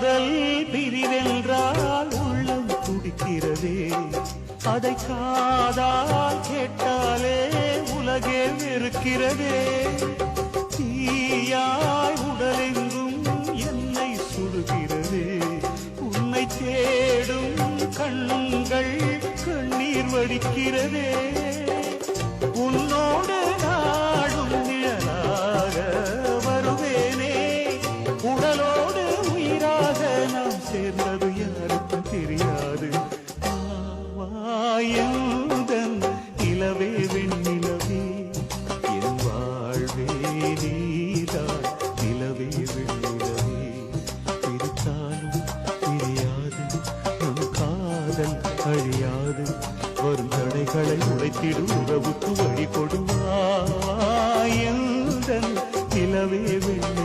காதல் பிரிவென்றால் உள்ளம் துடிக்கிறதே, அதை காதால் கேட்டாலே உலகே வெறுக்கிறதே. தீயாய் உடலெங்கும் என்னை சுடுகிறதே, உன்னை தேடும் கண்கள் கண்ணீர் வடிக்கிறதே. உன்னோடு நாடும் நிழலாக வருவேனே, உடலோடு உயிராக நாம் சேர்ந்தது யாருக்கும் தெரியாது. வாயந்தன் நிலவே வெண்ணிலவே, என் வாழ்வே நீதான் நிலவே வெண்ணிலவே. பிரித்தாலும் பிரியாது நம் காதல் அழியாது, வரும் தடைகளை உடைத்திடும் உறவுக்கு வழி கொடுவாயந்தன் நிலவே வெண்ணிலவே.